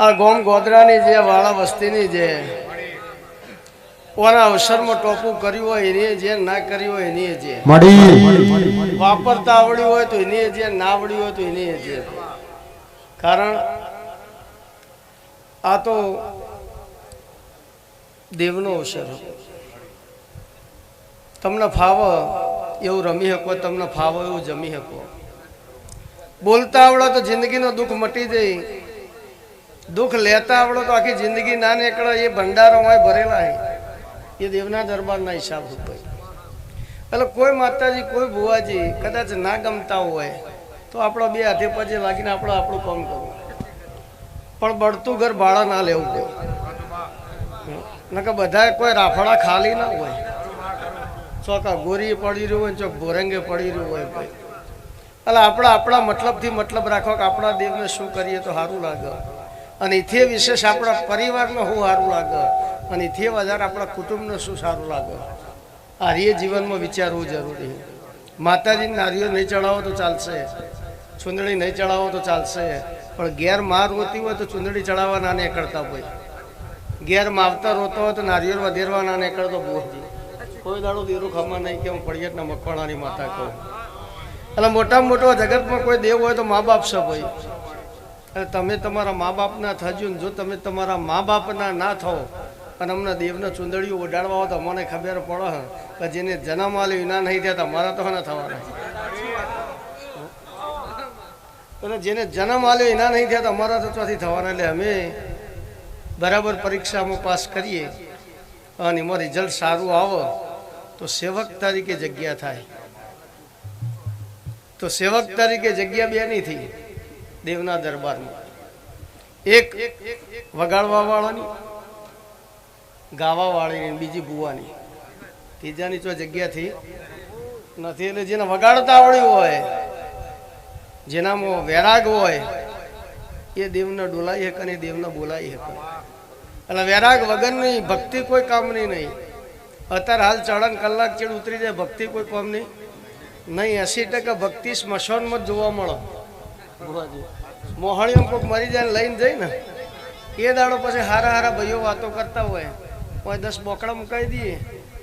આ ગોમ ગોધરાની જે વાળા વસ્તીની જે ઓના અવસરમાં ટોપું કર્યું હોય એની જે ના કર્યું હોય એની જે વાપરતા આવડ્યું હોય તો એની જે ના આવડ્યું હોય તો એની જે કારણ આ તો દેવનો અવસર તમને ફાવ એવું રમી શકો તમને ફાવ એવું જમી શકો બોલતા આવડો તો જિંદગીનો દુઃખ મટી જાય દુઃખ લેતા આવડો તો આખી જિંદગી ના નીકળે એ ભંડારો હોય ભરેલા એ દેવના દરબારના હિસાબ ઉપર એટલે કોઈ માતાજી કોઈ ભુવાજી કદાચ ના ગમતા હોય તો આપણો બે હાથે પછી લાગીને આપણું કામ કરવું પણ બળતું ઘર ભાડા ના લેવું પડે કે બધા કોઈ રાફડા ખાલી ના હોય ચોકા ગોરી પડી રહ્યું હોય ચોક ભોરંગે પડી રહ્યું હોય ભાઈ એટલે આપણા મતલબથી મતલબ રાખો કે આપણા દેવને શું કરીએ તો સારું લાગે અને એથી વિશેષ આપણા પરિવારને શું સારું લાગે અને એથી વધારે આપણા કુટુંબને શું સારું લાગે આ એ જીવનમાં વિચારવું જરૂરી માતાજીની નારીઓ નહીં ચડાવો તો ચાલશે ચૂંદડી નહીં ચડાવો તો ચાલશે પણ ઘેર માં રોતી હોય તો ચૂંદડી ચડાવવા ના નીકળતા હોય ઘેર માવતા રોતો હોય તો નારિયેળ વધેરવા ના નીકળતો બોલજી કોઈ દાડો દેરું ખમા નહીં કે હું પડિયતના મકવાણાની માતા કહું એટલે મોટામાં મોટો જગતમાં કોઈ દેવ હોય તો મા બાપ છે ભાઈ એટલે તમે તમારા મા બાપના થજો ને જો તમે તમારા મા બાપના ના થો અને અમને દેવને ચૂંદડીઓ ઓડાડવા હોય તો અમને ખબર પડે કે જેને જન્મ આલ્યો એના નહીં થયા તમારા તો ના થવાના અને જેને જન્મ આલ્યો એના નહીં થયા તો અમારા તો ચોથી થવાના એટલે અમે બરાબર પરીક્ષામાં પાસ કરીએ અને એમાં રિઝલ્ટ સારું આવે તો સેવક તરીકે જગ્યા થાય તો સેવક તરીકે જગ્યા બે નહીં થઈ દેવના દરબારમાં એક વગાડવા વાળાની ગાવા વાળીની બીજી ભુવાની ત્રીજાની તો જગ્યાથી નથી એટલે જેને વગાડતા આવડ્યું હોય જેનામાં વૈરાગ હોય એ દેવને ડોલાઈ શકે અને દેવને બોલાવી શકે એટલે વૈરાગ વગરની ભક્તિ કોઈ કામની નહીં અત્યારે હાલ ચડન કલાક ચેડ ઉતરી જાય ભક્તિ કોઈ કામની નહીં 80% ભક્તિ સ્મશાનમાં જ જોવા મળે મોહણીઓ કોઈક મરી જાય લઈને જાય ને એ દાડો પછી હારા હારા ભાઈઓ વાતો કરતા હોય કોઈ 10 બોકડા મુકાઈ દઈએ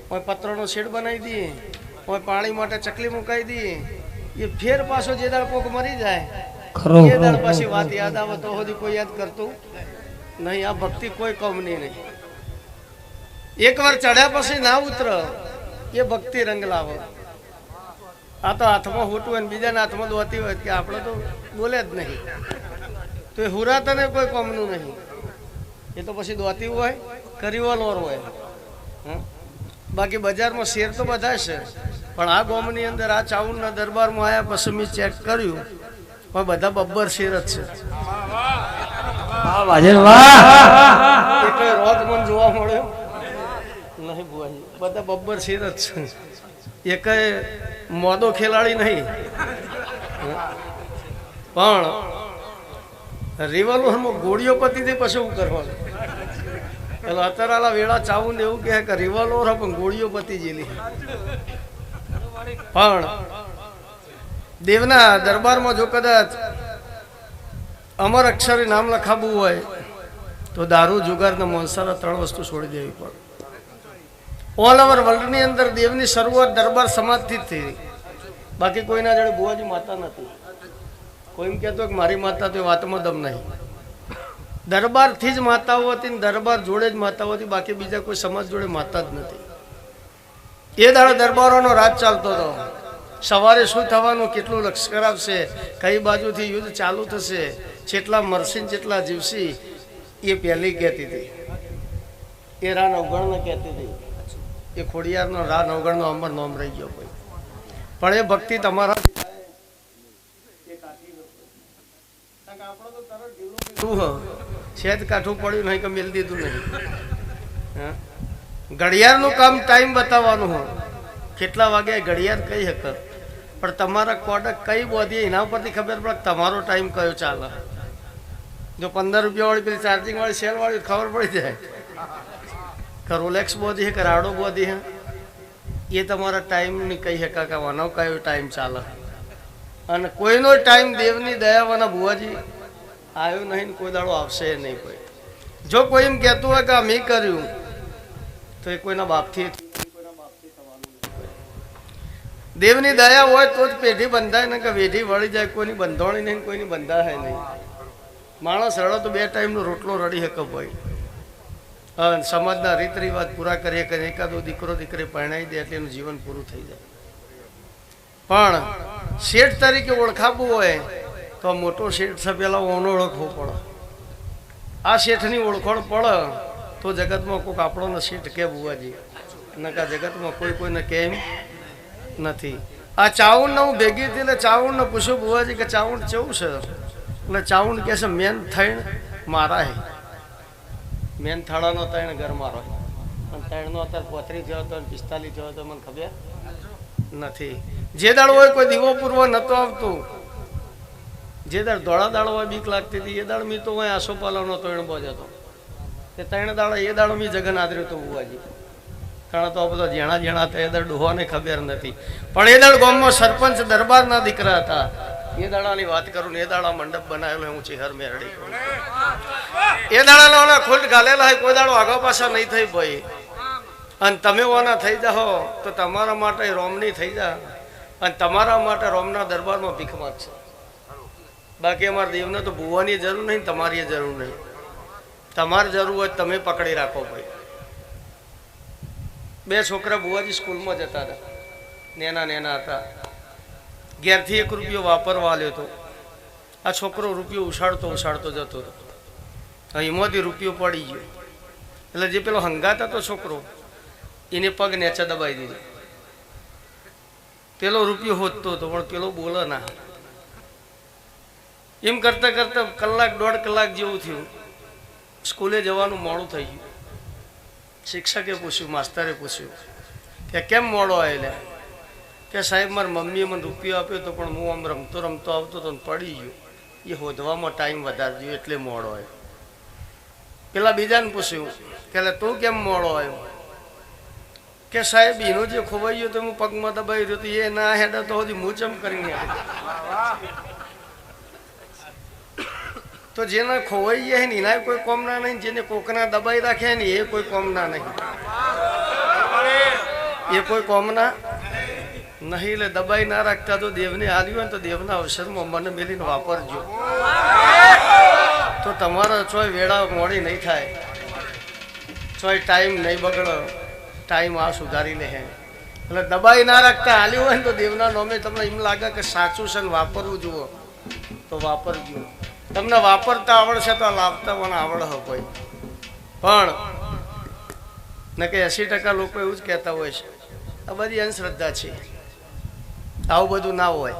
કોઈ પત્રનો શેડ બનાવી દઈએ કોઈ પાણી માટે ચકલી મુકાઈ દઈએ એ ફેર પાછો જે દાડ કોક મરી જાય એ દાડ પાછી વાત યાદ આવે તો સુધી કોઈ યાદ કરતું નહીં આ ભક્તિ કોઈ કમની નહીં એકવાર ચડ્યા પછી ના ઉતર એ ભક્તિ રંગ લાવે આ તો હાથમાં હોટું હોય ને બીજાના હાથમાં દોતી હોય કે આપણે તો બોલે જ નહીં તો એ હુરાતને કોઈ કમનું નહીં એ તો પછી દોતી હોય કરિવલોર હોય બાકી બજારમાં શેર તો બધા છે પણ આ ગામની અંદર આ ચાઉનના દરબારમાં આવ્યા પછી મેં ચેક કર્યું પણ બધા બબ્બર શેર જ છે રોજ મને જોવા મળ્યો નહીં બુઆજી બધા બબ્બર શેર જ છે એક મોદો ખેલાડી નહીં પણ રિવોલ્વરમાં ગોળીઓ પતી દે પછી શું કરવાનું એટલે અત્યારે વેળા ચાવું ને એવું કહે કે રિવોલ્વર પણ ગોળીઓ પતી જેલી પણ દેવના દરબારમાં જો કદાચ અમર અક્ષરે નામ લખાવવું હોય તો દારૂ જુગાર ને મોંસારા 3 વસ્તુ છોડી દેવી પડે ઓલ ઓવર વર્લ્ડની અંદર દેવની શરૂઆત દરબાર સમાજથી જ થઈ બાકી કોઈના જોડે બુવાજી માતા નથી કોઈ એમ કહેતો કે મારી માતા તો વાતમાં દમ નહીં દરબારથી જ માતાઓ હતી ને દરબાર જોડે જ માતાઓ હતી બાકી બીજા કોઈ સમાજ જોડે માતા જ નથી એ દાડે દરબારોનો રાજ ચાલતો હતો સવારે શું થવાનું કેટલું લશ્કર આવશે કઈ બાજુથી યુદ્ધ ચાલુ થશે જેટલા મરસી જેટલા જીવસી એ પહેલી કહેતી હતી એ રા નવગણને કહેતી હતી એ ખોડિયારનો રા નવગણનો અમર નોમ રહી ગયો કોઈ પણ એ ભક્તિ તમારા શેદ કાઠું પડ્યું નહીં કે મેલ દીધું નહીં ઘડિયાળનું કામ ટાઈમ બતાવવાનું હોય કેટલા વાગે ઘડિયાળ કઈ હકર પણ તમારા કોડક કઈ બોધી એના ઉપરથી ખબર પડે તમારો ટાઈમ કયો ચાલે જો 15 રૂપિયા વાળી પેલી ચાર્જિંગ વાળી સેલ વાળી ખબર પડી જાય કે રોલેક્સ બોધી હે કે રાડો બોધી હે એ તમારા ટાઈમની કઈ હકા કે વનો કયો ટાઈમ ચાલે અને કોઈનો ટાઈમ દેવની દયાવાના બુવાજી આવ્યું નહીં, કોઈ દાડો આવશે નહીં કોઈ. જો કોઈ એમ કહેતું હોય કે આ મેં કર્યું, તો એ કોઈના બાપથી દેવની દયા હોય તો જ પેઢી બંધાય ને, કે વેઢી વળી જાય. કોઈની બંધાણી નહીં, કોઈની બંધાય નહીં. માણસ રડો તો 2 ટાઈમનો રોટલો રડી શકે ભાઈ. સમાજના રીત રિવાજ પૂરા કરીએ કે એકાદો દીકરો દીકરી પરણાવી દે એટલે એનું જીવન પૂરું થઈ જાય. પણ શેઠ તરીકે ઓળખાવું હોય તો મોટો શેઠ છે પેલા ઓનો ઓળખવો પડે. આ શેઠની ઓળખોણ પડે તો જગતમાં કોઈક આપણોને શેઠ કે બુવાજી, નકા જગતમાં કોઈ કોઈને કેમ નથી. આ ચાઉંડ ને હું ભેગી હતી એટલે ચાઉંડ ને પૂછ્યું બુવાજી કે ચાઉંડ કેવું છે? એટલે ચાઉંડ કહે છે મેન થઈને મારા હે. મેન થાળાનો 3 ઘર મારો, અને 3 નો અત્યારે 35 થયો હતો 45 થયો હતો મને ખબર નથી. જે દાડ હોય કોઈ દીવો પૂરવો નતો આવતું, જે દાડ ધોળા દાડો હોય બીક લાગતી હતી, એ દાડ મી તો હોય આસોપાલાનો 3 બોજ હતો. તે 3 દાડા એ દાડો મી જગન આદર્યો હતો બુવાજી. કારણ તો બધા જેણા જેણા હતા એ દાડ ડોહાને ખબર નથી. પણ એ દાડ ગામમાં સરપંચ દરબારના દીકરા હતા. એ દાડાની વાત કરું ને, એ દાડા મંડપ બનાવેલો હું ચિહર મેરડી કરું. એ દાડા ખુલ્ડ ગાલેલા હોય, કોઈ દાડો આગા પાછા નહીં થઈ ભાઈ. અને તમે ઓના થઈ જાઓ તો તમારા માટે રોમની થઈ જા, અને તમારા માટે રોમના દરબારમાં ભીખ માગશે. બાકી અમારા દેવને તો ભૂવાની જરૂર નહીં, તમારી જરૂર નહીં. તમારે જરૂર હોય તમે પકડી રાખો ભાઈ. 2 છોકરા બુવાજી સ્કૂલમાં જતા હતા, નેના હતા. ઘેરથી 1 રૂપિયો વાપરવા આવ્યો હતો. આ છોકરો રૂપિયો ઉછાળતો જતો હતો. એમાંથી રૂપિયો પડી ગયો એટલે જે પેલો હંગાત હતો છોકરો, એને પગ નેચે દબાઈ દીધો. પેલો રૂપિયો હોતતો હતો પણ પેલો બોલે ના. એમ કરતા કરતા 1-1.5 કલાક જેવું થયું. સ્કૂલે જવાનું મોડું થઈ ગયું. શિક્ષકે પૂછ્યું, માસ્તરે પૂછ્યું કે કેમ મોડો આવેલા? કે સાહેબ મારી મમ્મીએ મને રૂપિયો આપ્યો હતો પણ હું આમ રમતો આવતો હતો ને પડી ગયો. એ હોદવામાં ટાઈમ વધારી ગયો એટલે મોડો આવ્યો. પેલા બીજાને પૂછ્યું કે તું કેમ મોડો આવ્યો? કે સાહેબ એનો જે ખોવાઈ ગયો તો હું પગમાં દબાઈ રહ્યો હતો, એ ના હેડા તો હજી હું ચમ કરીને તો જેને ખોવાઈ ગયા ને એના કોઈ કોમના નહીં, જેને કોકના દબાઈ રાખે ને એ કોઈ કોમના નહીં, એ કોઈ કોમના નહીં. એટલે દબાઈ ના રાખતા તો દેવને હાલ્યું હોય ને તો દેવના અવસરમાં મને મેલીને વાપરજો, તો તમારા ચોય વેળા મોડી નહીં થાય, ચોય ટાઈમ નહીં બગડો, ટાઈમ આ સુધારી લે. એટલે દબાઈ ના રાખતા હાલ્યું હોય ને તો દેવના નામે તમને એમ લાગે કે સાચું છે ને વાપરવું જુઓ તો વાપરજો. તમને વાપરતા આવડશે તો લાવતા મને આવડે કોઈ. પણ ને કે 80% લોકો એવું જ કહેતા હોય છે આ બધી અંધશ્રદ્ધા છે, આવું બધું ના હોય.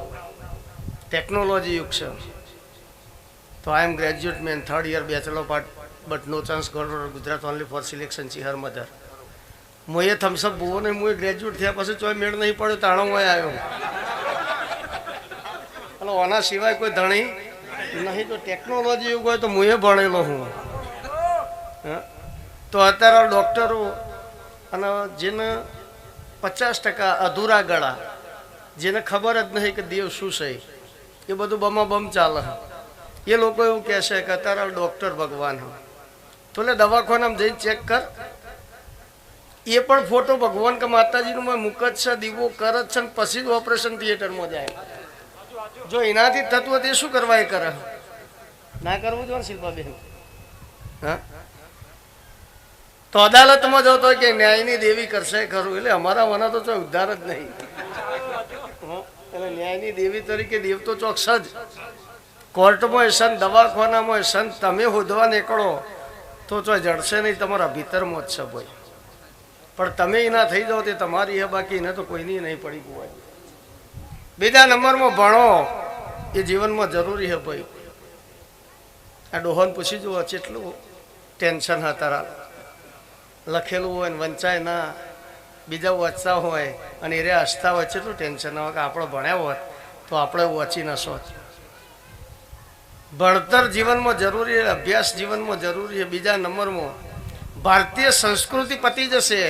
ટેકનોલોજી યુગ છે. તો I am graduate man, 3rd year bachelor part, but no chance Gujarat only for selection ચિહર મધર. હું એ થમ્સઅપ ભૂવો ને હું ગ્રેજ્યુએટ થયા પછી ચોય મેળ નહીં પડ્યો, તાણો હું આવ્યો. એટલે ઓના સિવાય કોઈ ધણી નહીં. તો ટેકનોલોજી યુગ હોય તો હું એ ભણેલો હું. તો અત્યારે ડૉક્ટરો અને જેને 50% અધૂરા ગળા, જેને ખબર જ નહીં કે દેવ શું છે, એ બધું બમ ચાલે. એ લોકો એવું કહે છે કે અત્યારે ડૉક્ટર ભગવાન હોય. તો એટલે દવાખાનામાં જઈને ચેક કર, એ પણ ફોટો ભગવાન કે માતાજીનું મૂક જ છે, દીવો કર જ છે, ને પછી જ ઓપરેશન થિયેટરમાં જાય. જો એનાથી થતું હોય તે શું કરવા એ કરે? ના કરવું જોઈએ શિલ્પાબેન. હા, તો અદાલતમાં જતો કે ન્યાયની દેવી કરશે ખરું, એટલે અમારા મના તો ઉદ્ધાર જ નહીં. એટલે ન્યાયની દેવી તરીકે દેવ તો ચોક્કસ જ. કોર્ટમાં સંત, દવાખાનામાં સંત, તમે હોદવા નીકળો તો જડશે નહીં, તમારા ભીતરમાં જ છે ભાઈ. પણ તમે એના થઈ જાઓ તે તમારી હે, બાકી એને તો કોઈની નહીં પડી હોય. બીજા નંબરમાં ભણો એ જીવનમાં જરૂરી છે ભાઈ. આ ડોહોને પૂછી જુઓ કેટલું ટેન્શન હા તારા, લખેલું હોય ને વંચાય ના, બીજા વાંચતા હોય અને એ હસતા હોય, કેટલું ટેન્શન હોય કે આપણે ભણ્યા હોત તો આપણે વાંચી ન શોત. ભણતર જીવનમાં જરૂરી છે, અભ્યાસ જીવનમાં જરૂરી છે. બીજા નંબરમાં ભારતીય સંસ્કૃતિ પતી જશે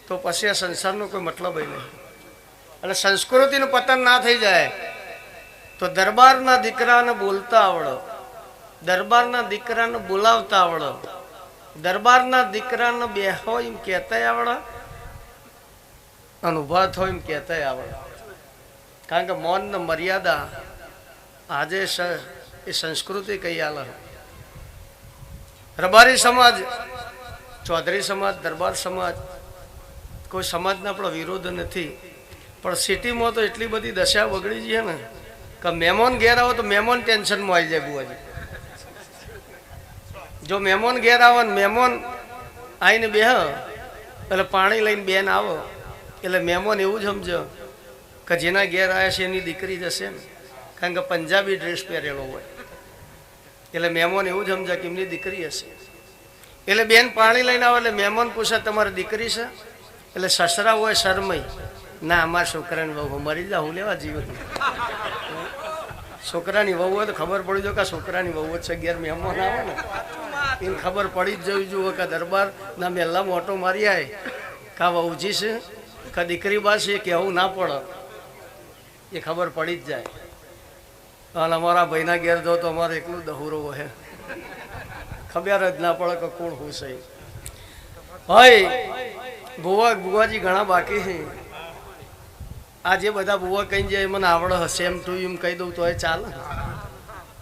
તો પછી આ સંસારનો કોઈ મતલબ નહીં. એટલે સંસ્કૃતિનું પતન ના થઈ જાય તો દરબારના દીકરાને બોલતા આવડો, દરબારના દીકરાને બોલાવતા આવડે, દરબારના દીકરાને બેહો એમ કહેતા આવડે, અને ઉભા થો એમ કહેતા આવડે. કારણ કે મૌન ને મર્યાદા આજે એ સંસ્કૃતિ કઈ આલે. રબારી સમાજ, ચૌધરી સમાજ, દરબાર સમાજ, કોઈ સમાજનો આપણો વિરોધ નથી, પણ સિટીમાં તો એટલી બધી દશા બગડી છે ને કે મહેમાન ઘેર આવો તો મહેમાન ટેન્શનમાં આવી જાય બુઆજી. જો મહેમાન ઘેર આવે ને મહેમાન આવીને બેહ એટલે પાણી લઈને બેન આવો એટલે મહેમાન એવું જ સમજો કે જેના ઘેર આવ્યા છે એની દીકરી જ હશે ને, કારણ કે પંજાબી ડ્રેસ પહેરેલો હોય એટલે મહેમાન એવું જ સમજે કે એમની દીકરી હશે. એટલે બેન પાણી લઈને આવે એટલે મહેમાન પૂછે તમારી દીકરી છે? એટલે સસરા હોય શરમઈ, ના અમારા છોકરાની વહુ, મરી જા હું લેવા જીવ. છોકરાની વહુ હોય તો ખબર પડી જાય કે છોકરાની વહુ જ છે. ઘેર મહેમાન આવે ને એને ખબર પડી જ જવી જોઈએ કે દરબારના મેલ્લામાં ઓટો મારી આવે કા વહુજી છે કે દીકરી બા છે, કે આવું ના પડે, એ ખબર પડી જ જાય. અને અમારા ભાઈના ઘેર જો તો અમારે એકલું દહુરો હોય, ખબર જ ના પડે કે કોણ હું છે. ભાઈ બુવાજી ઘણા બાકી છે. આ જે બધા બુવા કહી જાય મને આવડે, સેમ ટુ યુ કહી દઉં તો એ ચાલે.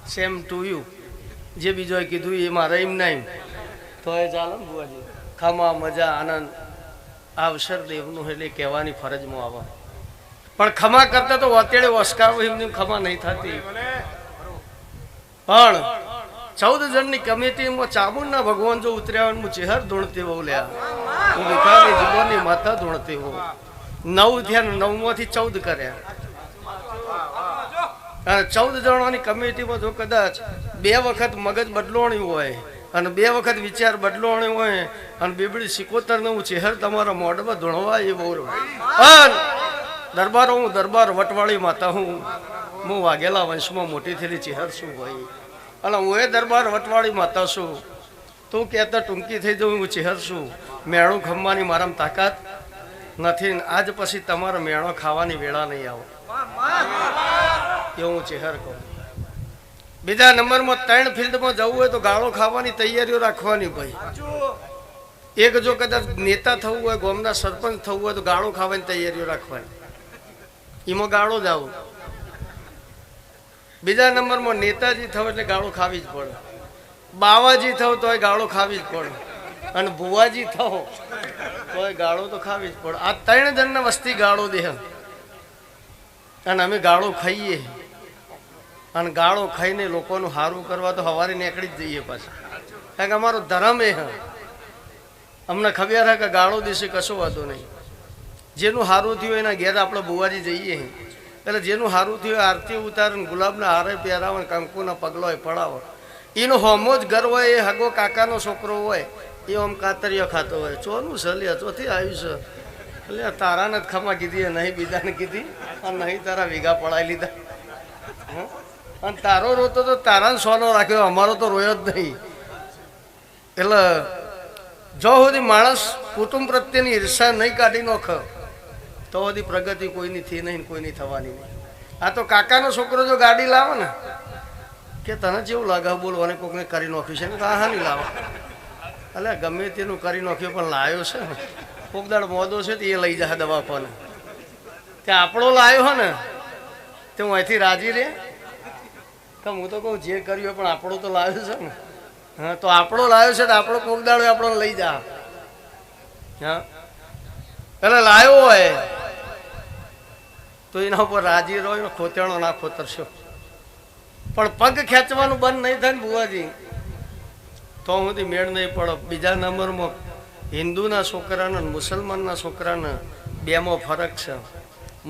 સેમ ટુ યુ જે બીજો કીધું એ મારે એમ ના એમ તો એ ચાલે ને બુવાજી. ખમા મજા આનંદ અવસર દેવનું એટલે કહેવાની ફરજમાં આવે, પણ ખમા કરતા તો અત્યારે વસકાવ એમની ખમા નહીં થતી. પણ 14 જણની કમિટીમાં ચામુંડના ભગવાન જો ઉતર્યા હું ચહેર ધૂણતી હોઉં લ્યા, હું ભીખાની જીવનની માતા ધૂણતી હોઉં. 9 થયા, 9માંથી 14 કર્યા. અને 14 જણોની કમિટીમાં જો કદાચ 2 વખત મગજ બદલોણી હોય અને 2 વખત વિચાર બદલોણી હોય અને બીબડી 77 ને હું ચહેર તમારા મોઢમાં ધૂણવા એ બહુ. દરબારો હું દરબાર વટવાળી માતા હું વાઘેલા વંશમાં મોટી થયેલી ચહેર છું ભાઈ, અને હું એ દરબાર વટવાળી માતા છું. તું કહેતા ટૂંકી થઈ જાઉં હું ચહેર છું. મેણું ખમવાની મારામાં તાકાત નથી, આજ પછી તમારો મેણો ખાવાની વેળા નહીં આવો એવું હું ચહેર કહું. બીજા નંબરમાં 3 ફિલ્ડમાં જવું હોય તો ગાળો ખાવાની તૈયારીઓ રાખવાની ભાઈ. એક જો કદાચ નેતા થવું હોય, ગામના સરપંચ થવું હોય તો ગાળો ખાવાની તૈયારીઓ રાખવાની, એમાં ગાળો જ આવું. બીજા નંબરમાં નેતાજી થવું એટલે ગાળો ખાવી જ પડે, બાવાજી થવું તો ગાળો ખાવી જ પડે, અને ભુવાજી થવો તો ગાળો તો ખાવી જ પડે. આ 3 જણને વસ્તી ગાળો દે અને અમે ગાળો ખાઈએ, અને ગાળો ખાઈને લોકોનું સારું કરવા તો સવારે નીકળી જ જઈએ પાછા, કારણ કે અમારો ધર્મ એ અમને ખબર હે કે ગાળો દિવસે કશો વાંધો નહીં. જેનું સારું થયું એના ઘેર આપણે બુવાજી જઈએ એટલે જેનું સારું થયું આરતી ઉતારે, ગુલાબના હારે પહેરાવે, કંકુના પગલો પડાવો, એનો હોમો જ ઘર હોય. એ હગો કાકાનો છોકરો હોય એ આમ કાતરીઓ ખાતો હોય, ચોનું સલિયા ચોથી આવ્યું છે એટલે તારાને જ ખમા કીધી, નહીં બીજાને કીધી, અને નહીં તારા વીઘા પડાવી લીધા. અને તારો રોતો તો તારાને સોનો રાખ્યો, અમારો તો રોયો જ નહીં. એટલે જો સુધી માણસ કુટુંબ પ્રત્યેની ઈર્ષા નહીં કાઢી નોખ તો બધી પ્રગતિ કોઈની થઈ નહીં, કોઈની થવાની નહીં. આ તો કાકાનો છોકરો જો ગાડી લાવે ને કે તને જેવું લાગે બોલવાને કોકને કરી નાખ્યું છે ને, હા નહીં લાવો એટલે ગમે તેનું કરી નાખ્યું પણ લાવ્યો છે ને, કોક દાડ મોદો છે તો એ લઈ જાય દવાખાને. ત્યાં આપણો લાવ્યો હો ને તે હું અહીંથી રાજી રે કે હું તો કહું જે કર્યું પણ આપણો તો લાવ્યો છે ને. હા તો આપણો લાવ્યો છે તો આપણો કોક દાડો આપણને લઈ જા. હા એટલે લાવ્યો હોય તો એના ઉપર રાજી રહ્યો, ખોતેણો ના ખોતરશો. પણ પગ ખેંચવાનું બંધ નહીં થાય ને બુવાજી તો સુધી મેળ નહીં પડો. બીજા નંબરમાં હિન્દુના છોકરાને મુસલમાનના છોકરાને બેમાં ફરક છે.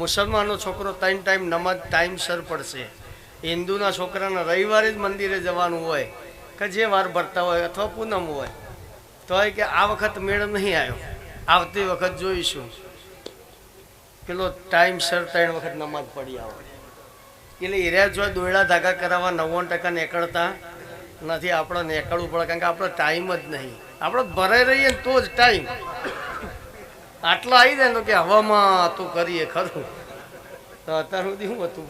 મુસલમાનનો છોકરો 3 ટાઈમ નમાજ ટાઈમસર પડશે. હિન્દુના છોકરાને રવિવારે જ મંદિરે જવાનું હોય કે જે વાર ભરતા હોય અથવા પૂનમ હોય તો કે આ વખત મેળ નહીં આવ્યો, આવતી વખત જોઈશું. પેલો ટાઈમસર 3 વખત નમાજ પડી આવો એટલે એરિયા જો દોયડા ધાગા કરાવવા 99% નીકળતા નથી. આપણે નીકળવું પડે કારણ કે આપણો ટાઈમ જ નહીં. આપણે ભરાઈ રહીએ ને તો જ ટાઈમ આટલો આવી જાય ને કે હવામાં તું કરીએ ખરું. તો અત્યાર સુધી શું હતું?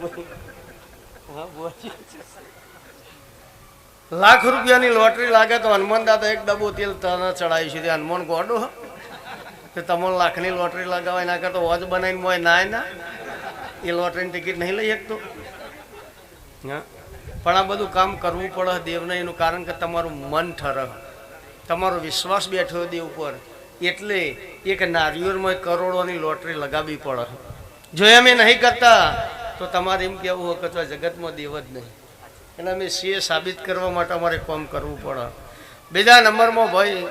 હા લાખ રૂપિયાની લોટરી લાગે તો હનુમાન દાદા એક ડબ્બો તેલ તને ચડાવી છે હનુમાન ગોડો તો તમને લાખની લોટરી લગાવે એના કરતો વોચ બનાવીને મોય ના એ લોટરીની ટિકિટ નહીં લઈ શકતો હા પણ આ બધું કામ કરવું પડે દેવને એનું કારણ કે તમારું મન ઠરે તમારો વિશ્વાસ બેઠો દેવ ઉપર એટલે એક નારિયેળમાં કરોડોની લોટરી લગાવવી પડે જો એમ એ નહીં કરતા તો તમારે એમ કહેવું હોય કે જગતમાં દેવ જ નહીં એટલે અમે સીએ સાબિત કરવા માટે અમારે કામ કરવું પડે બીજા નંબરમાં ભાઈ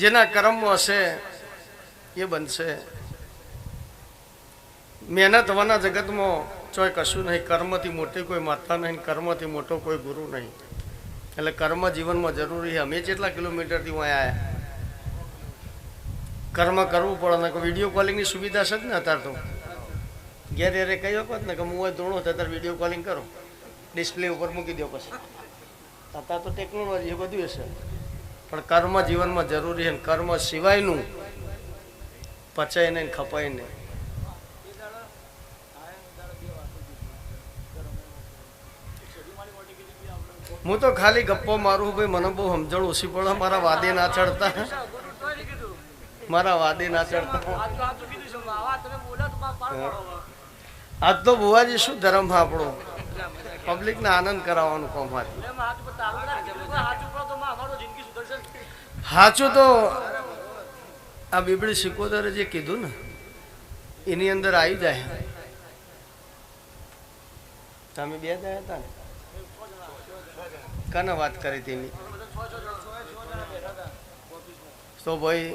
જેના કર્મમાં હશે એ બનશે મહેનત વના જગતમાં ચોય કશું નહીં કર્મથી મોટી કોઈ માતા નહીં કર્મથી મોટો કોઈ ગુરુ નહીં એટલે કર્મ જીવનમાં જરૂરી છે અમે જેટલા કિલોમીટરથી હું આવ્યા કર્મ કરવું પડે ને વિડીયો કોલિંગની સુવિધા છે જ ને અત્યારે તો ઘેર એરે કહી વખત ને કે હું ધોણો તો અત્યારે વિડીયો કોલિંગ કરો ડિસ્પ્લે ઉપર મૂકી દો પછી અત્યારે તો ટેકનોલોજી એ બધું હશે પણ કર્મ જીવનમાં જરૂરી છે કર્મ સિવાયનું પચાય નહીં ખપાય નહીં હું તો ખાલી ગપ્પો મારું ભાઈ મને બહુ સમજણ ઓછી પડે મારા વાદે ના ચડતા મારા વાદે ના ચડતા આજ તો બુવાજી શું ધર્મ આપણો પબ્લિક ને આનંદ કરાવવાનું કામ સાચું તો આ બીબડી સિકોદરે જે કીધું ને એની અંદર આવી જાય તમે બે જાય હતા ને કાને વાત કરી હતી તો ભાઈ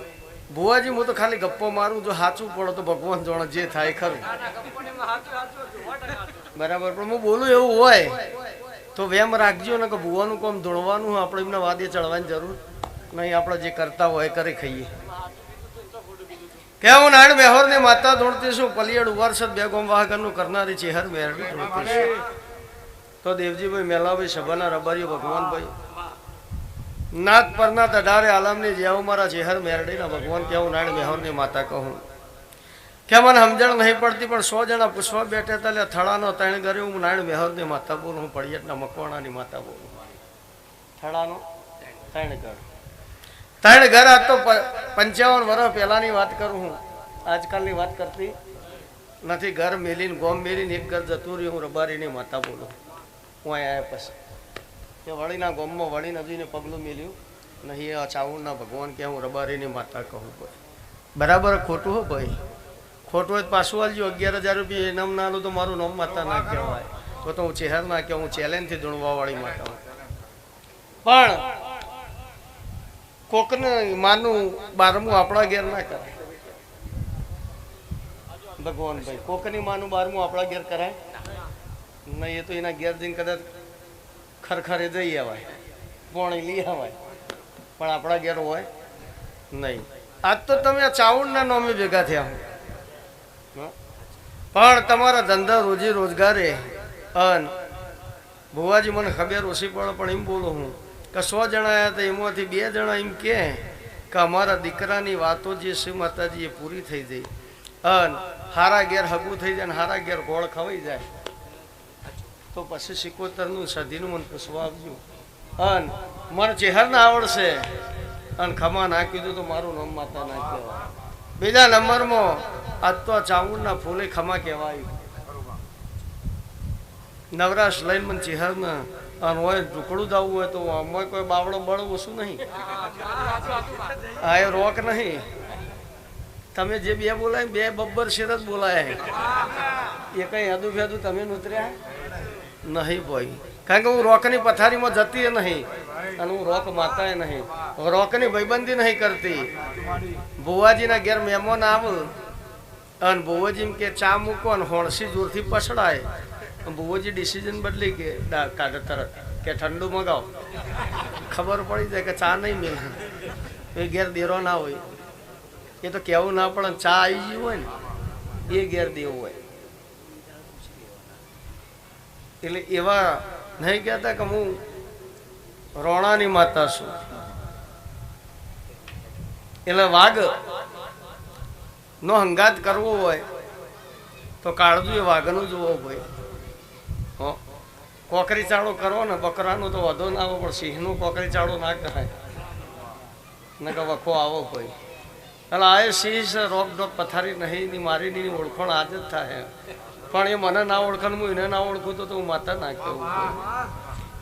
ભુવાજી હું તો ખાલી ગપ્પો મારું જો સાચું પડે તો ભગવાન જાણે જે થાય ખરું બરાબર પણ હું બોલું એવું હોય તો વેમ રાખજો ને કે ભુવાનું કામ ધોણવાનું આપણે એમના વાદે ચડવાની જરૂર નહીં આપણે જે કરતા હોય કરે ખાઈએ કે હું નાણ બેહોર ને માતા ધોણતી છું પલિયડ વર્ષદ બે ગોમ વાહકરનું કરનારી ચેહર મેરડી ધોણતી છું તો દેવજીભાઈ મેલાભાઈ સભાના રબારીઓ ભગવાનભાઈ નાક પરના તડારે આલમની જેવું મારા ચેહર મેરડીના ભગવાન કેવું નાણ મેહોરની માતા કહું કે મને સમજણ નહીં પડતી પણ 100 જણા પૂછવા બેઠા હતા એટલે થડાનો ત્રણ ઘરે હું નાણ મેહોરની માતા બોલું હું પડિયટના મકવાણાની માતા બોલું થડાનો ત્રણ ઘર આજ તો 55 વર્ષ પહેલાની વાત કરું હું આજકાલની વાત કરતી નથી ઘર મેલીને ગોમ મેલીને એક ઘર જતું રહ્યું હું રબારીની માતા બોલું હું અહીંયા આવ્યા પછી કે વળીના ગોમમાં વળી નદીને પગલું મેલ્યું નહીં આ ચાવણના ભગવાન કે હું રબારીની માતા કહું ભાઈ બરાબર ખોટું હો ભાઈ ખોટું હોય પાછું આલજો 11,000 રૂપિયા ઇનામ ના આલું તો મારું નામ માતા ના કહેવાય તો હું ચહેર ના કે હું ચેલેન્જથી ધૂણવા વાળી માતા પણ કોકને માનું 12મું આપણા ઘેર ના કરાય ભગવાન ભાઈ કોકની માનું 12મું આપણા ઘેર કરાય નહીં એ તો એના ઘેર જઈને કદાચ ખરખરે જઈ આવાય પોણી લઈ આવાય પણ આપણા ઘેર હોય નહીં આજ તો તમે આ ચાવણના નામે ભેગા થયા પણ તમારા ધંધા રોજી રોજગારે અન ભુવાજી મને ખબર ઓછી પડે પણ એમ બોલું હું કે 100 જણા આવ્યા હતા એમાંથી 2 જણા એમ કે અમારા દીકરાની વાતો જે છે માતાજી એ પૂરી થઈ જાય અન હારા ઘેર હગું થઈ જાય ને હારા ઘેર ગોળ ખવાઈ જાય તો પછી 77નું સદીનું મને પૂછવા આવજો અન મને ચહેર ના આવડશે અને ખમા ના કીધું તો મારું નામ માતા ના કહેવાય બીજા નંબરમાં આજ તો આ ચાવણના ફૂલે ખમા કહેવાય નવરાશ લઈને મને ચહેરના અને હોય ઢુકડું દાવું હોય તો આમાં કોઈ બાવડો બળો ઓછું નહીં હા એ રોક નહીં તમે જે બે બોલાય 2 બબ્બર શેર જ બોલાય એ કઈ હેદું ફેદું તમે ઉતર્યા નહીં ભાઈ કારણ કે હું રોકની પથારીમાં જતી નહીં અને હું રોક માતાએ નહીં રોકની ભાઈબંધી નહીં કરતી ભુવાજીના ઘેર મહેમાન આવું અને ભુવાજી કે ચા મૂકો અને હોણસી જોરથી પછડાય ભુવાજી ડિસિઝન બદલી કે કાઢે તરત કે ઠંડુ મગાવો ખબર પડી જાય કે ચા નહીં મિલે એ ઘેર દેરો ના હોય એ તો કેવું ના પડે ચા આવી ગયું હોય ને એ ઘેર દેવું હોય એટલે એવા નહીં કહેતા કે હું રોણાની માતા છું એટલે વાઘ નો હંગાત કરવો હોય તો કાળજું એ વાઘનું જોવો ભાઈ કોકરી ચાળો કરો ને બકરાનો તો વધો ના આવો, પણ સિંહનું કોકરી ચાળો ના કરાય ને કે વખો આવો કોઈ. એટલે આ સિંહ રોક ડોક પથારી નહીં મારી ની ઓળખાણ આજ જ થાય. પણ એ મને ના ઓળખાણ હું એને ના ઓળખું તો હું માતા ના કેવું.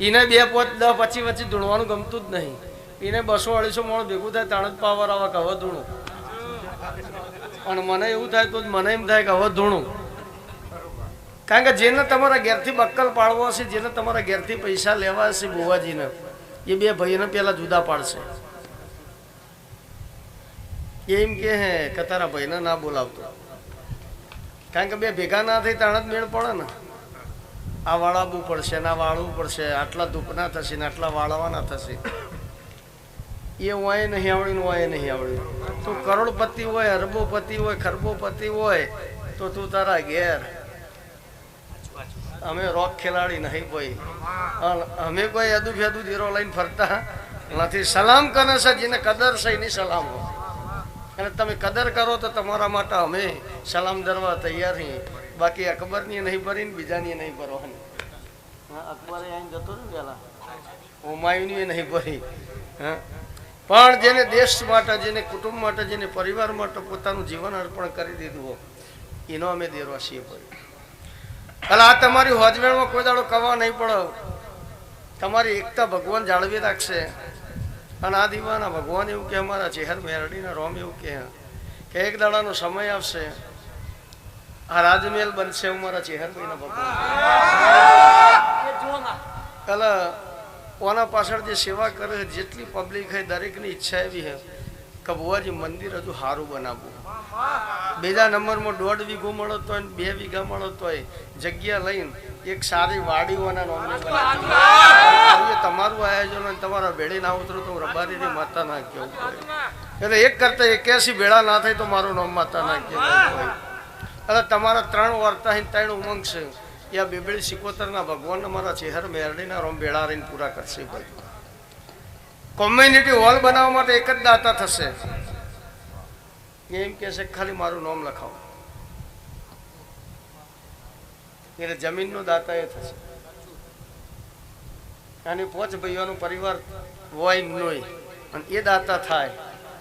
એને 2 5 10 25 વચ્ચે ધૂણવાનું ગમતું જ નહીં. એને 200 250 માણસ ભેગું થાય તાણ જ પાવર આવે કે હવે ધૂણું. અને મને એવું થાય તો મને એમ થાય કે હવે ધૂણું. કારણ કે જેને તમારા ઘેરથી બક્કલ પાડવો હશે, જેને તમારા ઘેરથી પૈસા લેવા હશે બુવાજીને, એ 2 ભાઈને પહેલા જુદા પાડશે. એમ કે તારા ભાઈને ના બોલાવતો. કારણ કે 2 ભેગા ના થઈ તાણ જ મેળ પડે ને. આ વાળાવું પડશે ને આ વાળવું પડશે, આટલા ધૂપના થશે ને આટલા વાળવાના થશે. એ વાય નહીં આવડ્યું વાય નહીં આવડ્યું. તું કરોડપતિ હોય, અરબોપતિ હોય, ખરબોપતિ હોય તો તું તારા ઘેર. અમે રોક ખેલાડી નહીં ભાઈ, અમે કોઈ અદુ ફેદુ દીરો લઈને ફરતા નથી. સલામ કરે છે જેને કદર છે એની સલામ. અને તમે કદર કરો તો તમારા માટે અમે સલામ ધરવા તૈયાર છીએ. બાકી અકબરની નહીં ભરીને બીજાની નહીં ભરવાની. અકબરે અહીં જતો ને પેલા હુમાયુની નહીં ભરી. હા, પણ જેને દેશ માટે, જેને કુટુંબ માટે, જેને પરિવાર માટે પોતાનું જીવન અર્પણ કરી દીધું એનો અમે દેરવા છીએ ભાઈ. એટલે આ તમારી હોજવેણમાં કોઈ દાડો કવા નહીં પડો. તમારી એકતા ભગવાન જાળવી રાખશે. અને આ દીવાના ભગવાન એવું કે અમારા ચેહર મેરડીના રોમ એવું કે એક દાડાનો સમય આવશે, આ રાજમહેલ બનશે અમારા ચેહરભાઈના ભગવાન. એટલે ઓના પાછળ જે સેવા કરે જેટલી પબ્લિક હોય દરેકની ઈચ્છા એવી છે કે બુવાજી મંદિર હજુ સારું બનાવવું. બીજા નંબરમાં 1.5 વીઘો મળતો હોય ને 2 વીઘા મળતો હોય જગ્યા લઈને એક સારી વાડીઓના નોમને બનાવી. તમારું આયોજન તમારા ભેળી ના ઉતરો તો રબારીની માતા ના કેવું પડે. એટલે એક કરતા 81 ભેળા ના થાય તો મારું નામ માતા ના કેવું. એટલે તમારા 3 વાર્તા 3 ઉમંગ છે. એ આ બેબેળી સિકોતરના ભગવાન અમારા ચેહર મેરડીના રોમ ભેળા રહીને પૂરા કરશે ભાઈ. કોમ્યુનિટી હોલ બનાવવા માટે એક જ દાતા થશે. એમ કે છે ખાલી મારું નામ લખાવો એટલે જમીનનો દાતા એ થશે. અને 5 ભાઈઓનો પરિવાર હોય નહીં અને એ દાતા થાય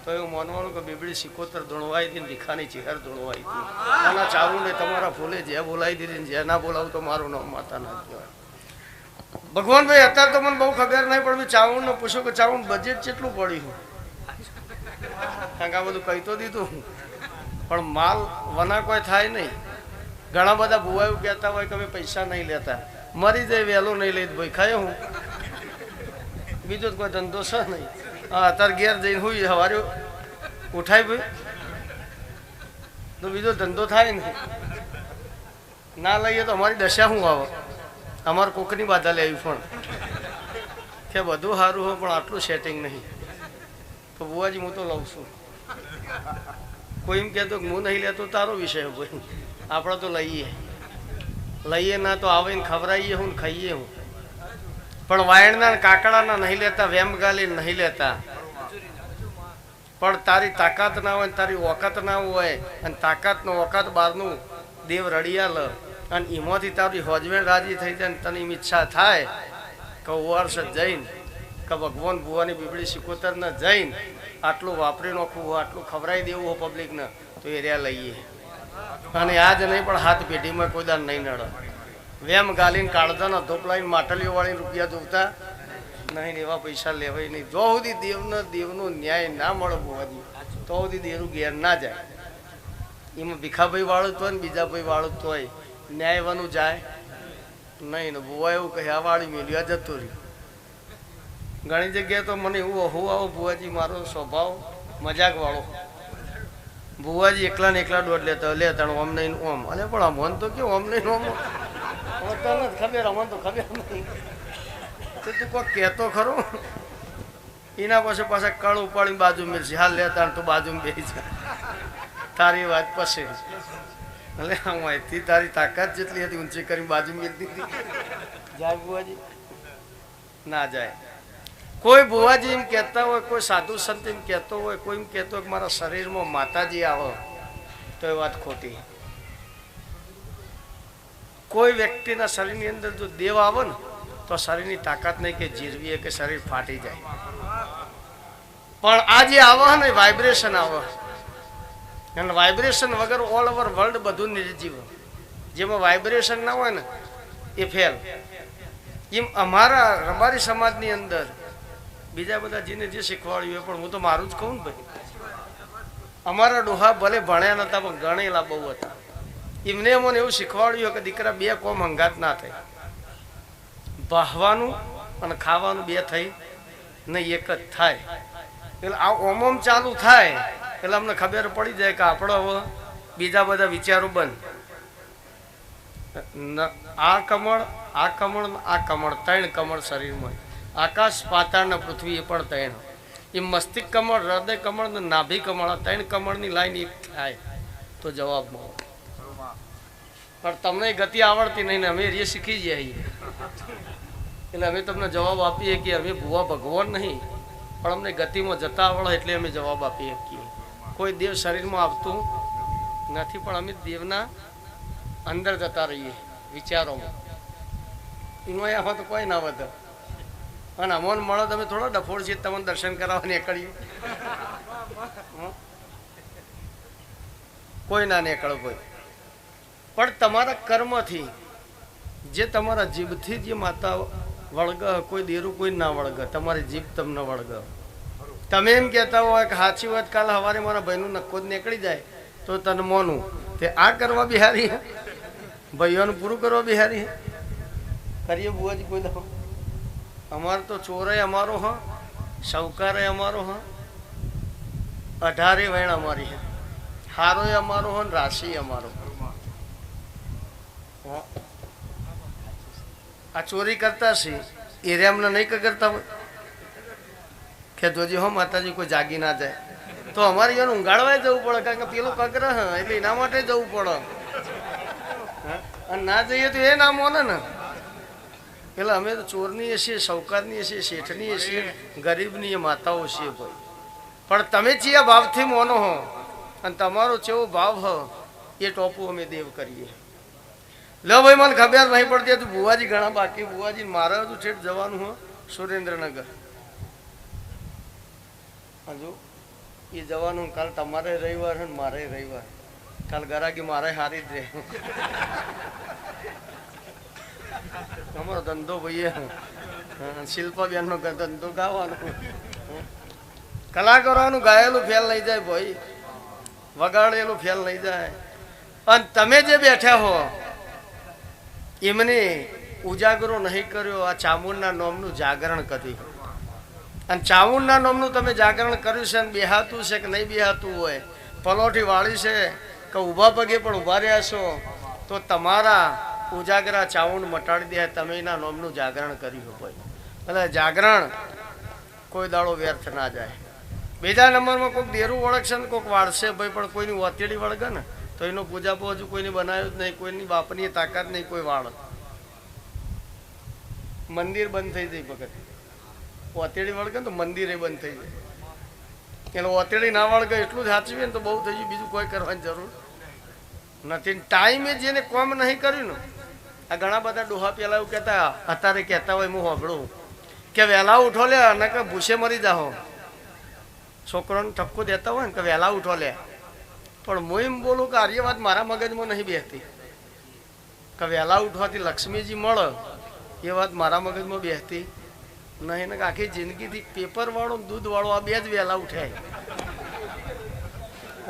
તો એવું માનવાનું કે બેબડી સિકોતર ધૂણવાઈ હતી ને રીખાની ચેહર ધૂણવાઈ હતી. આના ચાવુંને તમારા ફૂલે જે બોલાવી દીધી ને જે ના બોલાવું તો મારું નામ માતા ના કહેવાય. ભગવાન ભાઈ અત્યારે તો મને બહુ ખબર નહીં, પણ મેં ચાવણને પૂછ્યું કે ચાવણ બજેટ કેટલું પડ્યું. કારણ કે આ બધું કહી તો દીધું પણ માલ વના કોઈ થાય નહીં. ઘણા બધા ભુવાઓ કહેતા હોય કે અમે પૈસા નહીં લેતા, મરી જાય વહેલો નહીં લઈ ભાઈ ખાય હું. બીજો કોઈ ધંધો છે નહીં. હા, અત્યારે ઘેર જઈને હું સવારે ઉઠાય ભાઈ તો બીજો ધંધો થાય નહીં. ના લઈએ તો અમારી દશા શું આવે. અમારે કોકની બાધા લેવી પણ કે બધું સારું હોય પણ આટલું સેટિંગ નહીં. તો બુવાજી હું તો લઉં છું. કોઈ એમ કહેતો કે હું નહીં લેતો તારો વિષય ભાઈ, આપણે તો લઈએ ના તો આવીને ખવડાવીએ હું ને ખાઈએ હું. પણ વાયણના કાકડાના નહીં લેતા, વેમગાલી નહીં લેતા. પણ તારી તાકાત ના હોય, તારી ઓકાત ના હોય અને તાકાતનો ઓકાત બહારનું દેવ રડિયા લ અને એમાંથી તારી હોજવેણ રાજી થઈ જાય ને તને એમ ઈચ્છા થાય કે ઓવારસ જઈને કે ભગવાન ભુવાની બીબડી સિકોતરને જઈને આટલું વાપરી નાખવું હોય, આટલું ખવડાવી દેવું હોય પબ્લિકને તો એ રહ્યા લઈએ. અને આજ નહીં પણ હાથ પેઢીમાં કોઈ દાન નહીં નડે. વેમ ગાલીને કાળજાના ધોપલાઈને માટલીઓ વાળી રૂપિયા જોતા નહીં, એવા પૈસા લેવાય નહીં. જો સુધી દેવનો ન્યાય ના મળે ભુવાજી તો સુધી દેવનું ઘેર ના જાય. એમાં ભીખાભાઈ વાળું તો હોય ને બીજા ભાઈ વાળું તો હોય, ન્યાયવાનું જાય નહીં ને. ભુવા એવું કહે આ વાળી મેલ્યું જતો રહ્યું. ઘણી જગ્યાએ તો મને એવું હું આવો ભુવાજી મારો સ્વભાવ મજાક વાળો. ભુવાજી એકલા ને એકલા દોઢ લેતા ઓમ નહીં ઓમ. અરે પણ અમન તો કેવું ઓમ નહીં ઓમ તને ખબર, અમન તો ખબર નહીં. તો તું કોઈ કહેતો ખરો. એના પાસે પાછા કળ ઉપાડીને બાજુ મેળશે. હાલ લેતા તું બાજુમાં બેસી જા, તારી વાત પછી. એટલે હું અહીંથી તારી તાકાત જેટલી હતી ઊંચી કરીને બાજુ મેળતી હતી. જાય ભુવાજી ના જાય. કોઈ ભુવાજી એમ કહેતા હોય, કોઈ સાધુ સંત એમ કહેતો હોય, કોઈ એમ કહેતો હોય કે મારા શરીરમાં માતાજી આવે તો એ વાત ખોટી. કોઈ વ્યક્તિના શરીરની અંદર જો દેવ આવે ને તો શરીરની તાકાત નહીં કે જીરવીએ કે શરીર ફાટી જાય. પણ આ જે આવે ને વાઇબ્રેશન આવે, અને વાઇબ્રેશન વગર ઓલ ઓવર વર્લ્ડ બધું નિર્જીવ. જેમાં વાઇબ્રેશન ના હોય ને એ ફેલ. એમ અમારી સમાજની અંદર બીજા બધા જેને જે શીખવાડ્યું પણ હું તો મારું જ કહું ને ભાઈ, અમારા ડોહા ભલે ભણ્યા નતા પણ ગણેલા બહુ હતા. એમને મને એવું શીખવાડ્યું કે દીકરા બે કોમ હંગાત ના થાય, ભાહવાનું અને ખાવાનું બે થઈ નહીં એક જ થાય. એટલે આ ઓમ ચાલુ થાય એટલે અમને ખબર પડી જાય કે આપણે હવે બીજા બધા વિચારો બંધ. આ કમળ, આ કમળ, આ કમળ, ત્રણ કમળ શરીરમાં. આકાશ, પાતાળ ને પૃથ્વી એ પણ ત્રણ. એ મસ્તિષ્ક કમળ, હૃદય કમળ ને નાભી કમળ, આ ત્રણ કમળની લાઈન એક થાય તો જવાબ મળે. પણ તમને ગતિ આવડતી નહીં ને અમે એ શીખી જઈએ એટલે અમે તમને જવાબ આપીએ કે અમે ભુવા ભગવાન નહીં, પણ અમને ગતિમાં જતા આવડે એટલે અમે જવાબ આપીએ શકીએ. કોઈ દેવ શરીરમાં આવતું નથી, પણ અમે દેવના અંદર જતા રહીએ વિચારોમાં. એમાં આમાં તો કોઈ ના વધે. અને અમોને મળો તમે થોડો ડફોડ છે તમને દર્શન કરાવવા નીકળીએ, કોઈ ના નીકળો કોઈ. પણ તમારા કર્મથી જે તમારા જીભથી જે માતા વળગ, કોઈ દેરું કોઈ ના વળગ, તમારી જીભ તમને વળગ. તમે એમ કહેતા હોય કે સાચી વાત કાલે સવારે મારા ભાઈનું નક્કો જ નીકળી જાય તો તને મોનું તે આ કરવા બિહારી, ભાઈઓનું પૂરું કરવા બિહારી કરીએ બુઆજી કોઈ દફો. અમારે તો ચોરાય અમારો હ, સૌકારે અમારો હ, 18 વેણ અમારી હે, હારોય અમારો હ, રાશિ અમારો. આ ચોરી કરતા છે એ રેમને નહીં કરતા હોય કે જોજી હો માતાજી કોઈ જાગી ના જાય તો અમારે એને ઊંઘાડવા જવું પડે, કારણ કે પેલું કગર એટલે એના માટે જવું પડે. અને ના જઈએ તો એ ના મોને ને. એટલે અમે તો ચોરની છીએ, સૌકારની છીએ, શેઠની છીએ, ગરીબની એ માતાઓ છીએ ભાઈ. પણ તમે જે ભાવથી મોનો હો અને તમારો જેવો ભાવ હો એ ટોપું અમે દેવ કરીએ. લો ભાઈ મને ખબર નહીં પડતી હતું બુવાજી ઘણા બાકી. બુવાજી મારે હજુ છેટ જવાનું હો સુરેન્દ્રનગર. હજુ એ જવાનું. કાલ તમારે રવિવાર ને મારે રવિવાર. કાલ ગરાકી મારે હારી જ રહે. અમારો ધંધો ભાઈ શિલ્પાબેન નો ધંધો ગાવાનો, કલાકારોનું ગાયેલું ફેલ નહીં જાય ભાઈ, વગાડેલું ફેલ નહીં જાય. અને તમે જે બેઠા હો એમને ઉજાગરો નહીં કર્યો. આ ચામુંડના નોમનું જાગરણ કર્યું, અને ચામુંડના નોમનું તમે જાગરણ કર્યું છે, અને બેહાતું છે કે નહીં બેહાતું હોય, પલોઠી વાળી છે કે ઊભા પગે પણ ઊભા રહ્યા છો, તો તમારા ઉજાગરા ચામુંડ મટાડી દે. તમે એના નોમનું જાગરણ કર્યું ભાઈ. એટલે જાગરણ કોઈ દાડો વ્યર્થ ના જાય. બીજા નંબરમાં કોઈક દેરું વળગશે ને કોઈક વાળશે ભાઈ, પણ કોઈની વતેડી વળગે ને તો એનો પૂજા હજુ કોઈને બનાવ્યું જ નહીં. કોઈની બાપની તાકાત નહીં કોઈ વાળ. મંદિર બંધ થઈ જાય ભગત. વતેડી વળગે ને તો મંદિર એ બંધ થઈ જાય. એટલે વતેડી ના વળગે એટલું જ સાચવીએ ને તો બહુ થઈ ગયું, બીજું કોઈ કરવાની જરૂર નથી. ટાઈમે જેને કોમ નહીં કર્યું ને, આ ઘણા બધા ડોહા પેલા એવું કહેતા, અત્યારે કહેતા હોય હું સાંભળું કે વહેલા ઉઠો લે અને કે ભૂસે મરી જાઓ. છોકરોને ઠપકો દેતા હોય ને કે વહેલા ઉઠો લે. પણ હું એમ બોલું કે આર્ય વાત મારા મગજમાં નહીં બેસતી કે વહેલા ઉઠવાથી લક્ષ્મીજી મળે, એ વાત મારા મગજમાં બેસતી નહીં. ને આખી જિંદગીથી પેપરવાળો દૂધવાળો આ બે જ વહેલા ઉઠ્યા.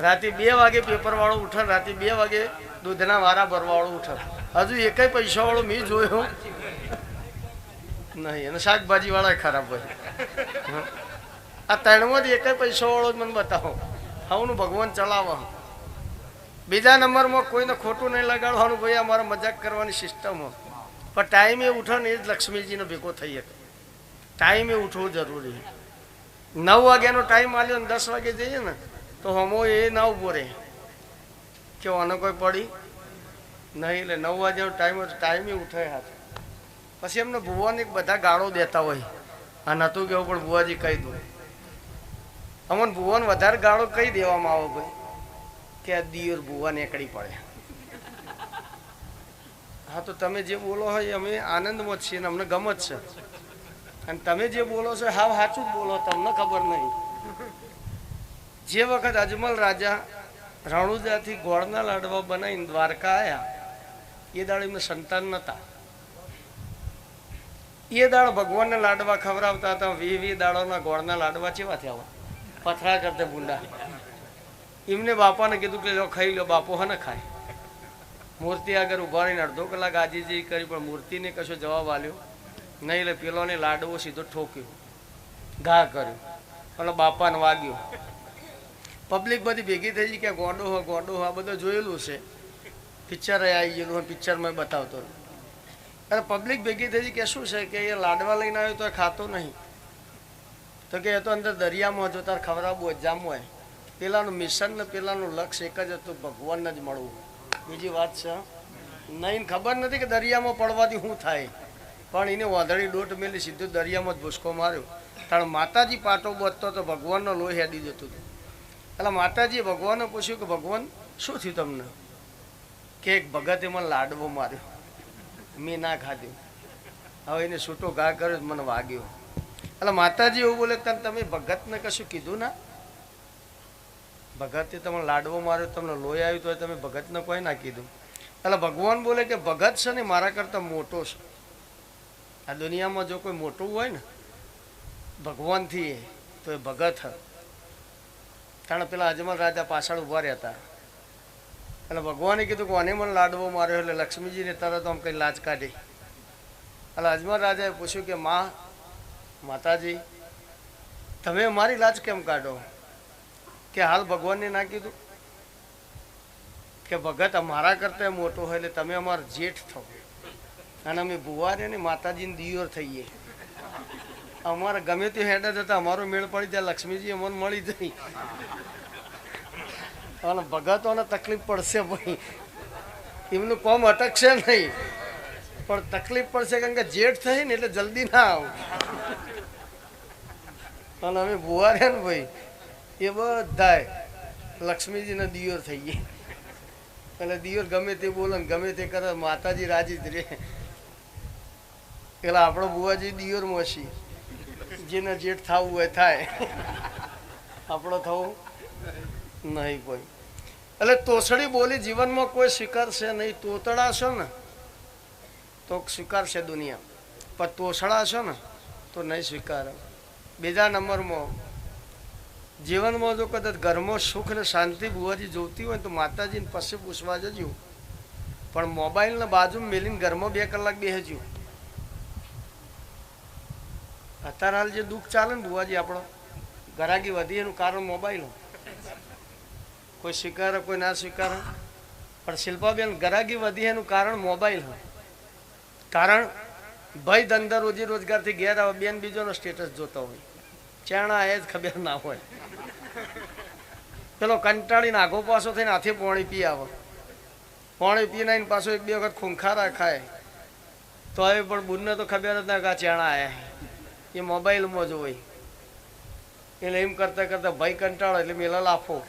રાતે 2 વાગે પેપરવાળો ઉઠે, રાતે 2 વાગે દૂધના વારા ભરવાવાળો ઉઠે. હજુ એકય પૈસાવાળો મેં જોયો નહીં. અને શાકભાજીવાળા ખરાબ હોય. આ ત્રણમાંથી એકય પૈસાવાળો જ મને બતાવો. હવનું ભગવાન ચલાવો. બીજા નંબરમાં કોઈને ખોટું નહીં લગાડવાનું ભાઈ, અમારે મજાક કરવાની સિસ્ટમ હોય. પણ ટાઈમે ઉઠો ને એ જ લક્ષ્મીજીનો ભેગો થઈ શકે. ટાઈમે ઉઠવું જરૂરી. 9 વાગ્યાનો ટાઈમ આવ્યો ને 10 વાગે જઈએ ને તો હમો એ ના ઉભો રહે કે આને કોઈ પડી નહીં. એટલે 9 વાગ્યાનો ટાઈમ હોય તો ટાઈમે ઉઠે હાથ. પછી એમને ભુવાને બધા ગાળો દેતા હોય. આ નહોતું કેવું પણ ભુવાજી કહી દઉં. અમને ભુવાને વધારે ગાળો કહી દેવામાં આવે ભાઈ કે આ દિયોર ભુવા નીકળી પડે. હા તો તમે જે બોલો હોય અમે આનંદમાં જ છીએ ને અમને ગમ જ છે, અને તમે જે બોલો છો હાવ સાચું જ બોલો, તમને ખબર નહીં. જે વખત અજમલ રાજા રણુજાથી ગોળના લાડવા બનાવીને દ્વારકા આવ્યા, એ દાડ એમને સંતાન નહોતા. એ દાળ ભગવાનને લાડવા ખવડાવતા હતા. 20 દાડોના ગોળના લાડવા કેવા થયા હોય, પથરા કરતે ભૂંડા. એમને બાપાને કીધું કે લો ખાઈ લો. બાપો હને ખાય. મૂર્તિ આગળ ઉભા રહીને અડધો કલાક આજીજી કરી, પણ મૂર્તિને કશો જવાબ આલ્યો નહીં. એટલે પેલોને લાડવો સીધો ઠોક્યો, ઘા કર્યો, એટલે બાપાને વાગ્યો. પબ્લિક બધી ભેગી થઈ ગઈ કે ગોડો હો ગોડો હો. આ બધું જોયેલું છે, પિક્ચર આવી ગયેલું, પિક્ચરમાં બતાવતો. અને પબ્લિક ભેગી થઈ કે શું છે કે એ લાડવા લઈને આવ્યો તો એ ખાતો નહીં, તો કે એ તો અંદર દરિયામાં જો તાર ખવડાવવું હોય જામ હોય. પેલાનું મિશન ને પેલાનું લક્ષ્ય એક જ હતું, ભગવાનને જ મળવું. બીજી વાત છે નહીં. ખબર નથી કે દરિયામાં પડવાથી શું થાય, પણ એને વાંધળી દોટ મેલી સીધું દરિયામાં જ ભૂસકો માર્યો. કારણ માતાજી પાટો બોધતો તો ભગવાનનો લોહી હેડી જતું હતું. એટલે માતાજીએ ભગવાનને પૂછ્યું કે ભગવાન શું થયું તમને? કે એક ભગતે મને લાડવો માર્યો, મેં ના ખાધ્યું, હવે એને છૂટો ઘા કર્યો, મને વાગ્યો. એટલે માતાજી એવું બોલે કે તમે ભગતને કશું કીધું ના? ભગતે તમને લાડવો માર્યો, તમને લોહી આવ્યું તો તમે ભગતને કોઈ ના કીધું. એટલે ભગવાન બોલે કે ભગત છે ને મારા કરતાં મોટો છે. આ દુનિયામાં જો કોઈ મોટું હોય ને ભગવાનથી તો એ ભગત હ. કારણ પેલા અજમલ રાજા પાછળ ઊભા રહેતા. એટલે ભગવાને કીધું કે આને મને લાડવો માર્યો. એટલે લક્ષ્મીજીને તરત આમ કંઈ લાજ કાઢી. એટલે અજમલ રાજાએ પૂછ્યું કે માતાજી તમે મારી લાજ કેમ કાઢો? કે હાલ ભગવાનને ના કીધું કે ભગત અમારા કરતાં મોટો હોય એટલે તમે અમારા જેઠ થો, અને અમે ભુવારે ને માતાજીને દિયોર થઈએ. અમારે ગમે તે હેડા જતા અમારો મેળ પડી જાય, લક્ષ્મીજી અમને મળી જાય. અને ભગતોને તકલીફ પડશે ભાઈ, એમનું કોમ અટકશે નહીં, પણ તકલીફ પડશે કારણ કે જેઠ થઈ ને એટલે જલ્દી ના આવ. અને અમે ભુવારે ને ભાઈ એ બધાય લક્ષ્મીજીના દિયોર થઈએ. એટલે દિયોર ગમે તે બોલે ને ગમે તે કરે, માતાજી રાજી જ રહે. એટલે આપણો બુવાજી દિયોર મોસી, જેને જેઠ થવું હોય થાય, આપણો થવું નહીં કોઈ. એટલે તોછડી બોલી જીવનમાં કોઈ સ્વીકારશે નહીં. તોતડા છો ને તો સ્વીકારશે દુનિયા, પણ તોછડા છો ને તો નહીં સ્વીકારે. બીજા નંબરમાં જીવનમાં જો કદાચ ઘરમાં સુખ ને શાંતિ બુવાજી જોતી હોય તો માતાજીને પછી પૂછવા જજો, પણ મોબાઈલને બાજુમાં મેલીને ઘરમાં 2 કલાક બેસજો. અત્યારે હાલ જે દુઃખ ચાલે ને બુવાજી, આપણો ગરાગી વધી એનું કારણ મોબાઈલ. કોઈ સ્વીકારે કોઈ ના સ્વીકારે, પણ શિલ્પાબેન ગરાગી વધી એનું કારણ મોબાઈલ હોય. કારણ ભાઈ ધંધા રોજી રોજગારથી ઘેર આવે, બેન બીજોનો સ્ટેટસ જોતો હોય, ચાણા એ જ ખબર ના હોય. પેલો કંટાળીને આઘો પાછો થઈને હાથે પાણી પી આવે, પાણી પીને આવીને પાછો 1-2 વખત ખૂંખારા ખાય, તો હવે પણ બુનને તો ખબર જ ના કે આ ચાણા આયા. એ મોબાઈલમાં જ હોય. એટલે એમ કરતા કરતા ભાઈ કંટાળો એટલે મેલા લાફો,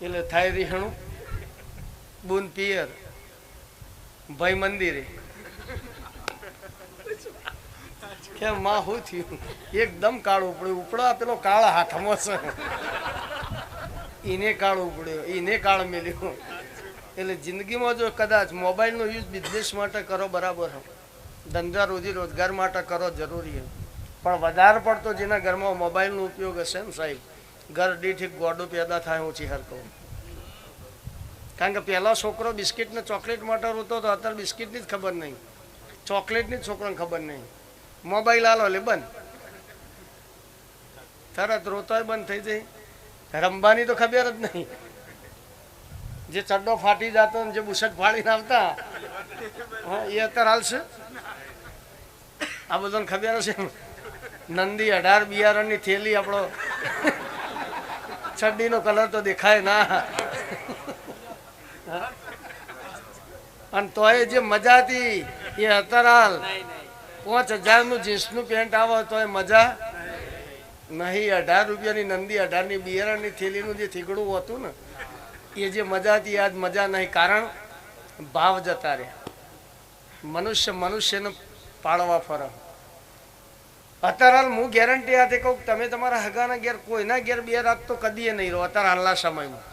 એટલે થાય રીહણું. બુન પિયર, ભાઈ મંદિરે. કેમ માં શું થયું? એકદમ કાળું ઉપડ્યું. ઉપડા પેલો કાળા હાથમાં છે, એને કાળ ઉપડ્યો, એને કાળ મેલ્યો. એટલે જિંદગીમાં જો કદાચ મોબાઈલનો યુઝ બિઝનેસ માટે કરો બરાબર, ધંધા રોજી રોજગાર માટે કરો જરૂરી, પણ વધારે પડતો જેના ઘરમાં મોબાઈલનો ઉપયોગ હશે ને સાહેબ, ઘર દીઠ એક ગોડો પેદા થાય. હું ચીહર કહું. કારણ કે પહેલો છોકરો બિસ્કિટને ચોકલેટ માટે રોતો હતો, અત્યારે બિસ્કિટની જ ખબર નહીં, ચોકલેટની જ છોકરાને ખબર નહીં. મોબાઈલ આલો એટલે બંધ, તરત રોતોય બંધ થઈ જાય. રમવાની તો ખબર જ નહીં. જે ચડ્ડો ફાટી જતો ને જે બુશર્ટ ફાડીને આવતા, એ અત્યારે હાલશે. આ બધાને ખબર હશે. નંદી 18 બિયારણની થેલી, આપણો ચડ્ડીનો કલર તો દેખાય ના. અને તોય જે મજા હતી એ અત્યારે 5000 જીન્સનું પેન્ટ આવે તો એ મજા નહીં. 18 રૂપિયાની નંદી 18ની બિયારણની થેલીનું જે થીગડું હતું ને, એ જે મજા હતી આજ મજા નહીં. કારણ ભાવ જતા રહ્યા. મનુષ્ય મનુષ્યને પાળવા ફરે. અત્યારે હાલ હું ગેરંટી હાથે કહું, તમે તમારા હગાના ઘેર કોઈના ઘેર 2 રાત તો કદીએ નહીં રહો. અત્યારે હાલના સમયમાં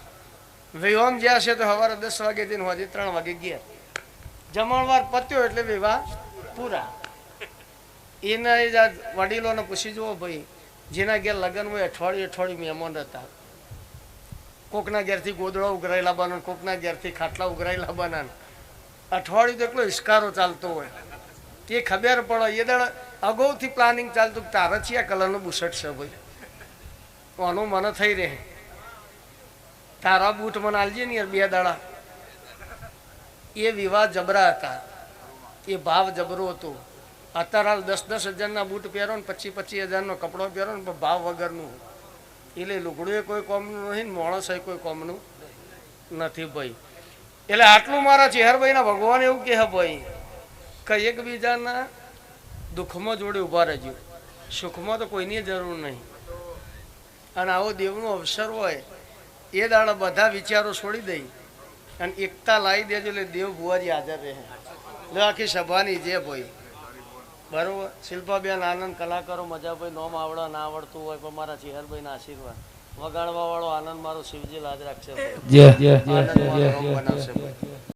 વિવાહ જ્યાં છે તો સવારે 10 વાગ્યાથી હોજે 3 વાગે ઘેર જમણવાર પત્યો એટલે વિવાહ પૂરા. એના એ જ વડીલોને પૂછી જુઓ ભાઈ, જેના ઘેર લગ્ન હોય અઠવાડિયું મહેમાન હતા. કોકના ઘેરથી ગોદડા ઉઘરાયેલા બનાન, કોકના ઘેરથી ખાટલા ઉઘરાયેલા બનાન. અઠવાડિયું તો એટલો હિસકારો ચાલતો હોય તે ખબર પડે. એ દાડા અગાઉથી પ્લાનિંગ ચાલતું કે તારા છે આ કલરનું બુશર્ટ છે ભાઈ, આનું મને થઈ રહે, તારા બૂટ મને આલજે ને યાર 2 દાડા. એ વિવાહ જબરા હતા, એ ભાવ જબરો હતો. અત્યારે હાલ 10-10 હજારના બૂટ પહેરો ને 25-25 હજારનો કપડો પહેરો ને ભાવ વગરનું. એટલે લુગડું એ કોઈ કોમનું નથી ને માણસ એ કોઈ કોમનું નથી ભાઈ. એટલે આટલું મારા ચેહરભાઈના ભગવાન એવું કહે ભાઈ કે એકબીજાના દુઃખમાં જોડે ઊભા રહેજો, સુખમાં તો કોઈની જરૂર નહીં. અને આવો દેવનો અવસર હોય એ દાડા બધા વિચારો છોડી દઈ અને એકતા લાવી દેજો એટલે દેવ ભુવાજી હાજર રહે. એટલે આખી સભાની જે ભાઈ બરોબર. શિલ્પાબેન આનંદ, કલાકારો મજાભાઈ, નોમ આવડે ના આવડતું હોય પણ મારા ચેહરભાઈના આશીર્વાદ. વગાડવા વાળો આનંદ મારો શિવજી લાજ રાખશે, આનંદ મારો બનાવશે.